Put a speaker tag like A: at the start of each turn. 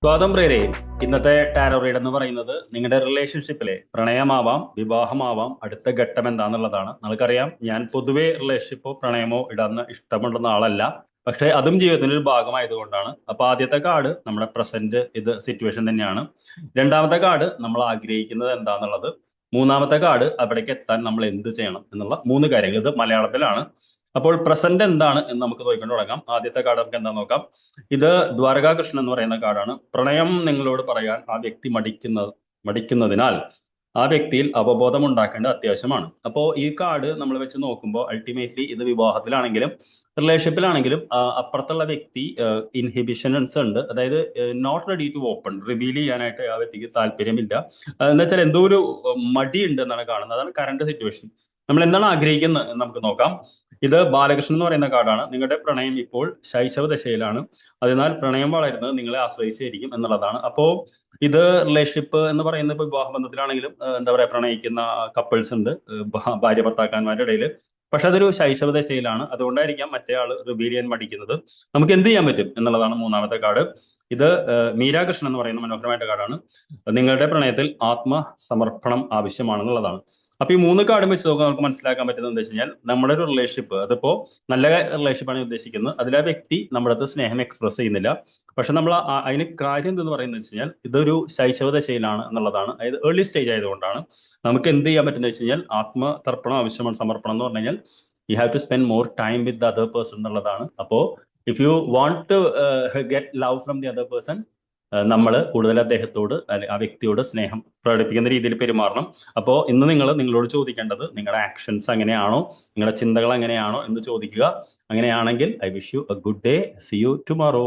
A: സ്വാതന്ത്ര്യരെ ഇന്നത്തെ tarot read എന്ന് പറയുന്നത് നിങ്ങളുടെ റിലേഷൻഷിപ്പിലെ പ്രണയമാവാം, വിവാഹമാവാം, അടുത്ത ഘട്ടം എന്താന്നുള്ളതാണ്. നമുക്കറിയാം, ഞാൻ പൊതുവെ റിലേഷൻഷിപ്പോ പ്രണയമോ ഇടാന്ന് ഇഷ്ടപ്പെടുന്ന ആളല്ല. പക്ഷെ അതും ജീവിതത്തിന്റെ ഒരു ഭാഗമായതുകൊണ്ടാണ്. അപ്പൊ ആദ്യത്തെ കാർഡ് നമ്മുടെ പ്രസന്റ് ഇത് സിറ്റുവേഷൻ തന്നെയാണ്. രണ്ടാമത്തെ കാർഡ് നമ്മൾ ആഗ്രഹിക്കുന്നത് എന്താന്നുള്ളത്. മൂന്നാമത്തെ കാർഡ് അവിടേക്ക് എത്താൻ നമ്മൾ എന്ത് ചെയ്യണം എന്നുള്ള മൂന്ന് കാര്യങ്ങൾ. ഇത് മലയാളത്തിലാണ്. അപ്പോൾ പ്രസന്റ് എന്താണ് എന്ന് നമുക്ക് നോക്കിക്കൊണ്ട് തുടങ്ങാം. ആദ്യത്തെ കാർഡ് നമുക്ക് എന്താ നോക്കാം. ഇത് ദ്വാരകാകൃഷ്ണൻ എന്ന് പറയുന്ന കാർഡാണ്. പ്രണയം നിങ്ങളോട് പറയാൻ ആ വ്യക്തി മടിക്കുന്നതിനാൽ ആ വ്യക്തിയിൽ അവബോധം ഉണ്ടാക്കേണ്ടത് അത്യാവശ്യമാണ്. അപ്പോൾ ഈ കാർഡ് നമ്മൾ വെച്ച് നോക്കുമ്പോൾ അൾട്ടിമേറ്റ്ലി ഇത് വിവാഹത്തിലാണെങ്കിലും റിലേഷൻഷിപ്പിലാണെങ്കിലും അപ്പുറത്തുള്ള വ്യക്തി ഇൻഹിബിഷൻസ് ഉണ്ട്. അതായത് not ready to open, reveal ചെയ്യാനായിട്ട് ആ വ്യക്തിക്ക് താല്പര്യമില്ല. എന്താ വെച്ചാൽ എന്തോ ഒരു മടി ഉണ്ട് എന്നാണ് കാണുന്നത്. അതാണ് കറണ്ട് സിറ്റുവേഷൻ. നമ്മൾ എന്താണ് ആഗ്രഹിക്കുന്നത് എന്ന് നമുക്ക് നോക്കാം. ഇത് ബാലകൃഷ്ണൻ എന്ന് പറയുന്ന കാർഡാണ്. നിങ്ങളുടെ പ്രണയം ഇപ്പോൾ ശൈശവ ദശയിലാണ്. അതിനാൽ പ്രണയം വളരുന്നത് നിങ്ങളെ ആശ്രയിച്ചായിരിക്കും എന്നുള്ളതാണ്. അപ്പോ ഇത് റിലേഷൻഷിപ്പ് എന്ന് പറയുന്നത് ഇപ്പൊ വിവാഹ ബന്ധത്തിലാണെങ്കിലും എന്താ പറയാ, പ്രണയിക്കുന്ന കപ്പിൾസ് ഉണ്ട് ഭാര്യ ഭർത്താക്കന്മാരുടെ ഇടയിൽ. പക്ഷെ അതൊരു ശൈശവ ദശയിലാണ്. അതുകൊണ്ടായിരിക്കാം മറ്റേ ആള് റിവീൽ ചെയ്യാൻ മടിക്കുന്നത്. നമുക്ക് എന്ത് ചെയ്യാൻ പറ്റും എന്നുള്ളതാണ് മൂന്നാമത്തെ കാർഡ്. ഇത് മീരാകൃഷ്ണൻ എന്ന് പറയുന്ന മനോഹരമായിട്ട് കാർഡാണ്. നിങ്ങളുടെ പ്രണയത്തിൽ ആത്മസമർപ്പണം ആവശ്യമാണെന്നുള്ളതാണ്. അപ്പൊ ഈ മൂന്ന് കാർഡും വെച്ച് നോക്കാൻ നമുക്ക് മനസ്സിലാക്കാൻ പറ്റുന്നത് എന്താ വെച്ച് കഴിഞ്ഞാൽ, നമ്മുടെ ഒരു റിലേഷൻഷിപ്പ് അതിപ്പോ നല്ല റിലേഷൻഷിപ്പാണ് ഉദ്ദേശിക്കുന്നത്. അതിൽ ആ വ്യക്തി നമ്മുടെ അടുത്ത് സ്നേഹം എക്സ്പ്രസ് ചെയ്യുന്നില്ല. പക്ഷെ നമ്മൾ അതിന് കാര്യം എന്തെന്ന് പറയുന്നത് വെച്ച് കഴിഞ്ഞാൽ, ഇതൊരു ശൈശവ ദശയിലാണ് എന്നുള്ളതാണ്. അതായത് ഏർലി സ്റ്റേജ് ആയതുകൊണ്ടാണ്. നമുക്ക് എന്ത് ചെയ്യാൻ പറ്റുന്നത് വെച്ച് കഴിഞ്ഞാൽ, ആത്മതർപ്പണം ആവശ്യമാണ്. സമർപ്പണം എന്ന് പറഞ്ഞു കഴിഞ്ഞാൽ you have to spend more time with the other person എന്നുള്ളതാണ്. അപ്പോ if you want to get love from the other person, നമ്മൾ കൂടുതൽ അദ്ദേഹത്തോട് ആ വ്യക്തിയോട് സ്നേഹം പ്രകടിപ്പിക്കുന്ന രീതിയിൽ പെരുമാറണം. അപ്പോൾ ഇന്ന് നിങ്ങളോട് ചോദിക്കേണ്ടത്, നിങ്ങളുടെ ആക്ഷൻസ് അങ്ങനെയാണോ, നിങ്ങളുടെ ചിന്തകൾ അങ്ങനെയാണോ എന്ന് ചോദിക്കുക. അങ്ങനെയാണെങ്കിൽ I wish you A good day. C you tomorrow.